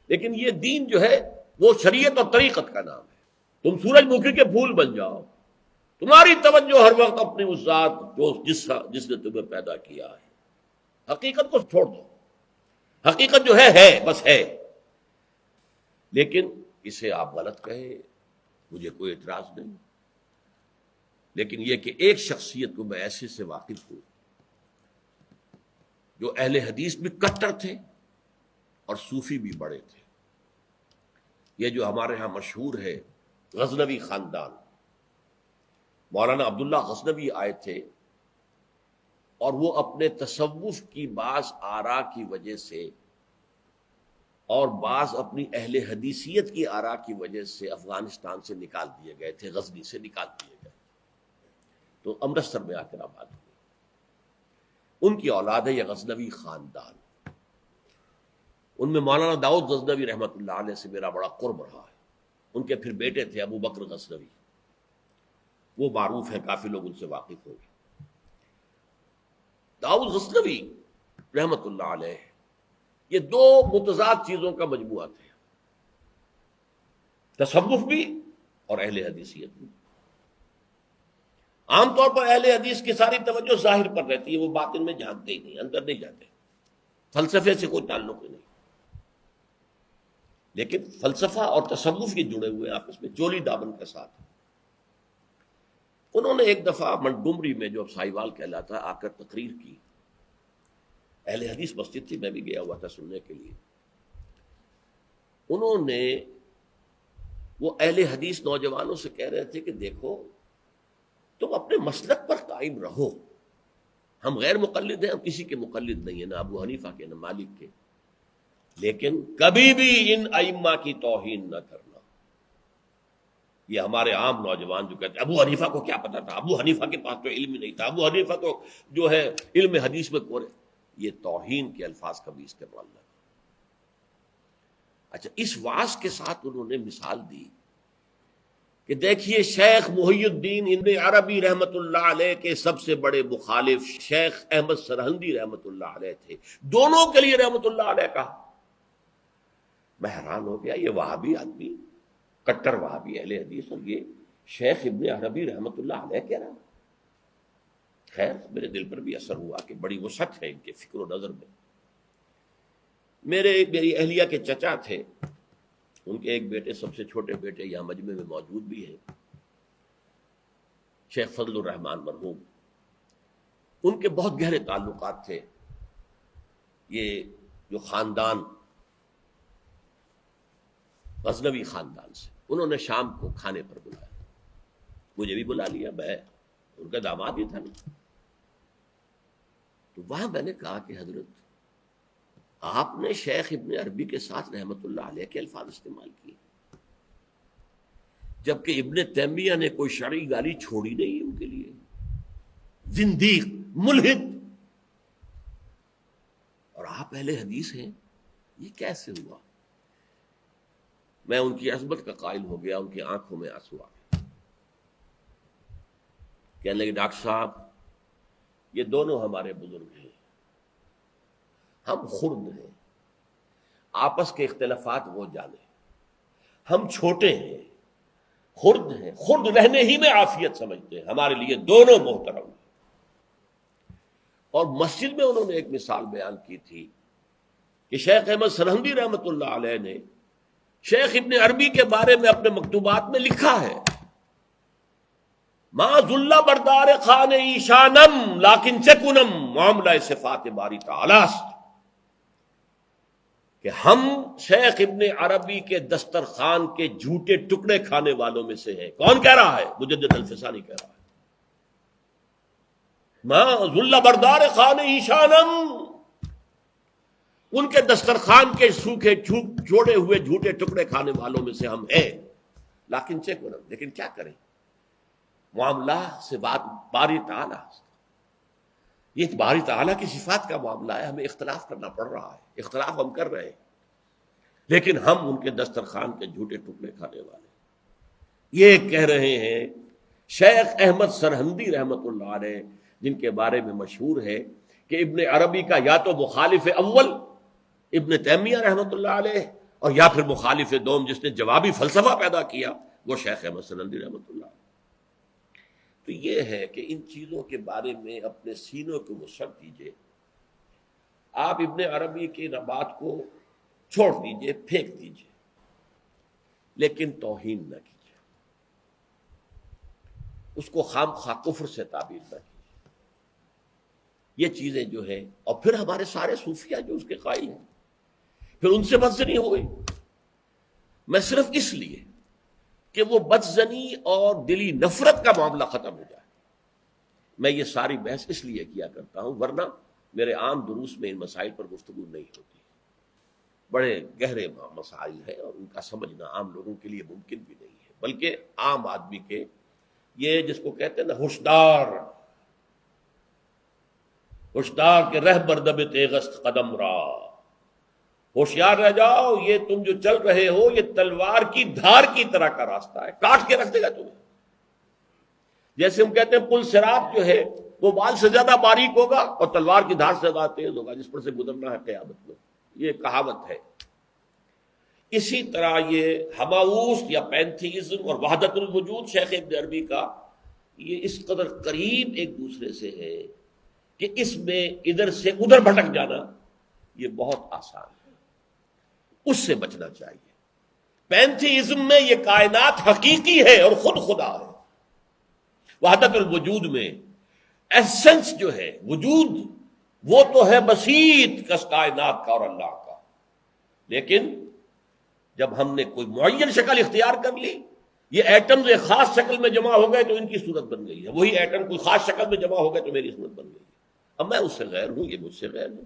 لیکن یہ دین جو ہے وہ شریعت اور طریقت کا نام ہے۔ تم سورج مکھی کے پھول بن جاؤ، تمہاری توجہ ہر وقت اپنی اس ذات جس نے تمہیں پیدا کیا ہے، حقیقت کو چھوڑ دو۔ حقیقت جو ہے بس ہے، لیکن اسے آپ غلط کہیں، مجھے کوئی اعتراض نہیں، لیکن یہ کہ ایک شخصیت کو میں ایسے سے واقف ہوں جو اہل حدیث بھی کٹر تھے اور صوفی بھی بڑے تھے۔ یہ جو ہمارے ہاں مشہور ہے غزنوی خاندان، مولانا عبداللہ غزنوی آئے تھے اور وہ اپنے تصوف کی بعض آراء کی وجہ سے اور بعض اپنی اہل حدیثیت کی آراء کی وجہ سے افغانستان سے نکال دیے گئے تھے، غزنی سے نکال دیے گئے، تو امرتسر میں آ کر آباد ہوئے۔ ان کی اولاد ہے یہ غزنوی خاندان۔ ان میں مولانا داؤد غزنوی رحمۃ اللہ علیہ سے میرا بڑا قرب رہا ہے۔ ان کے پھر بیٹے تھے ابو بکر غزنوی، وہ معروف ہیں، کافی لوگ ان سے واقف ہوں گے۔ داؤد غزنوی رحمۃ اللہ علیہ یہ دو متضاد چیزوں کا مجموعہ تھے، تصوف بھی اور اہل حدیثیت بھی۔ عام طور پر اہل حدیث کی ساری توجہ ظاہر پر رہتی ہے، وہ باطن میں جھانکتے ہی نہیں، اندر نہیں جاتے، فلسفے سے کوئی تعلق ہی نہیں۔ لیکن فلسفہ اور تصوف یہ جڑے ہوئے آپس میں چولی دامن کے ساتھ۔ انہوں نے ایک دفعہ منٹگمری میں جو اب سائیوال کہلاتا آ کر تقریر کی، اہل حدیث مسجد تھی، میں بھی گیا ہوا تھا سننے کے لیے۔ انہوں نے وہ اہل حدیث نوجوانوں سے کہہ رہے تھے کہ دیکھو تم اپنے مسلک پر قائم رہو، ہم غیر مقلد ہیں، ہم کسی کے مقلد نہیں ہیں، نہ ابو حنیفہ کے نہ مالک کے، لیکن کبھی بھی ان ائمہ کی توہین نہ کرنا۔ یہ ہمارے عام نوجوان جو کہتے ہیں ابو حنیفہ کو کیا پتا تھا، ابو حنیفہ کے پاس تو علم ہی نہیں تھا، ابو حنیفہ کو جو ہے علم حدیث میں کورے، یہ توہین کے الفاظ کبھی استعمال نہ کریں۔ اچھا، اس واعظ کے ساتھ انہوں نے مثال دی کہ دیکھیے شیخ محی الدین ابن عربی رحمت اللہ علیہ کے سب سے بڑے مخالف شیخ احمد سرہندی رحمت اللہ علیہ تھے، دونوں کے لیے رحمت اللہ علیہ کہا۔ میں حیران ہو گیا، یہ وہابی آدمی، کٹر وہابی اہل حدیث، اور یہ شیخ ابن عربی رحمت اللہ علیہ کہہ رہا۔ خیر میرے دل پر بھی اثر ہوا کہ بڑی وسعت ہے ان کے فکر و نظر میں۔ میری اہلیہ کے چچا تھے، ان کے ایک بیٹے، سب سے چھوٹے بیٹے یہاں مجمع میں موجود بھی ہیں، شیخ فضل الرحمان مرحوم۔ ان کے بہت گہرے تعلقات تھے یہ جو خاندان غزنوی خاندان سے۔ انہوں نے شام کو کھانے پر بلایا، مجھے بھی بلا لیا، میں ان کا داماد ہی تھا نا۔ تو وہاں میں نے کہا کہ حضرت آپ نے شیخ ابن عربی کے ساتھ رحمت اللہ علیہ کے الفاظ استعمال کیے، جبکہ ابن تیمیہ نے کوئی شرعی گالی چھوڑی نہیں ان کے لیے، زندیق، ملحد، اور آپ اہل حدیث ہیں، یہ کیسے ہوا؟ میں ان کی عظمت کا قائل ہو گیا، ان کی آنکھوں میں آنسو آ گئے۔ کہنے لگے ڈاکٹر صاحب یہ دونوں ہمارے بزرگ ہیں، ہم خرد ہیں، آپس کے اختلافات وہ جانے، ہم چھوٹے ہیں، خرد ہیں، خرد رہنے ہی میں عافیت سمجھتے ہیں، ہمارے لیے دونوں محترم ہیں۔ اور مسجد میں انہوں نے ایک مثال بیان کی تھی کہ شیخ احمد سرہندی رحمت اللہ علیہ نے شیخ ابن عربی کے بارے میں اپنے مکتوبات میں لکھا ہے، ما ذل بردار خان ایشانم لیکن چکنم معاملہ صفات باری تعالی، کہ ہم شیخ ابن عربی کے دسترخوان کے جھوٹے ٹکڑے کھانے والوں میں سے ہیں۔ کون کہہ رہا ہے؟ مجدد الفسانی کہہ رہا ہے، ما ذل بردار خان ایشانم، ان کے دسترخوان کے سوکھے جوڑے ہوئے جھوٹے ٹکڑے کھانے والوں میں سے ہم ہیں، لیکن چکنم، لیکن کیا کریں، معاملہ سے بات باری تعالیٰ، یہ باری تعالیٰ کی صفات کا معاملہ ہے، ہمیں اختلاف کرنا پڑ رہا ہے، اختلاف ہم کر رہے ہیں، لیکن ہم ان کے دسترخوان کے جھوٹے ٹکڑے کھانے والے۔ یہ کہہ رہے ہیں شیخ احمد سرہندی رحمت اللہ علیہ، جن کے بارے میں مشہور ہے کہ ابن عربی کا یا تو مخالف اول ابن تیمیہ رحمت اللہ علیہ، اور یا پھر مخالف دوم جس نے جوابی فلسفہ پیدا کیا وہ شیخ احمد سنندی رحمۃ اللہ. تو یہ ہے کہ ان چیزوں کے بارے میں اپنے سینوں کو وسعت دیجیے. آپ ابن عربی کی بات کو چھوڑ دیجیے، پھینک دیجیے، لیکن توہین نہ کیجیے، اس کو خام خواہ کفر سے تعبیر نہ کیجیے. یہ چیزیں جو ہے، اور پھر ہمارے سارے صوفیہ جو اس کے قائل ہیں، پھر ان سے بدزنی ہو گئی. میں صرف اس لیے کہ وہ بدزنی اور دلی نفرت کا معاملہ ختم ہو جائے میں یہ ساری بحث اس لیے کیا کرتا ہوں، ورنہ میرے عام دروس میں ان مسائل پر گفتگو نہیں ہوتی. بڑے گہرے مسائل ہیں اور ان کا سمجھنا عام لوگوں کے لیے ممکن بھی نہیں ہے، بلکہ عام آدمی کے، یہ جس کو کہتے ہیں نا ہوشدار کے رہ بردب تیغست قدم را، ہوشیار رہ جاؤ، یہ تم جو چل رہے ہو یہ تلوار کی دھار کی طرح کا راستہ ہے، کاٹ کے رکھ دے گا تمہیں. جیسے ہم کہتے ہیں پل صراط جو ہے وہ بال سے زیادہ باریک ہوگا اور تلوار کی دھار سے زیادہ تیز ہوگا، جس پر سے گزرنا ہے قیامت میں. یہ کہاوت ہے. اسی طرح یہ ہماؤس یا پینتھیزم اور وحدت الوجود شیخ ابن عربی کا، یہ اس قدر قریب ایک دوسرے سے ہے کہ اس میں ادھر سے ادھر بھٹک جانا یہ بہت آسان ہے، اس سے بچنا چاہیے. پینتھیزم میں یہ کائنات حقیقی ہے اور خود خدا ہے. وحدت الوجود میں ایسنس جو ہے، وجود، وہ تو ہے بسیط کس کائنات کا اور اللہ کا، لیکن جب ہم نے کوئی معین شکل اختیار کر لی، یہ ایٹمز ایک خاص شکل میں جمع ہو گئے تو ان کی صورت بن گئی ہے، وہی ایٹم کوئی خاص شکل میں جمع ہو گئے تو میری صورت بن گئی ہے. اب میں اس سے غیر ہوں، یہ مجھ سے غیر ہوں.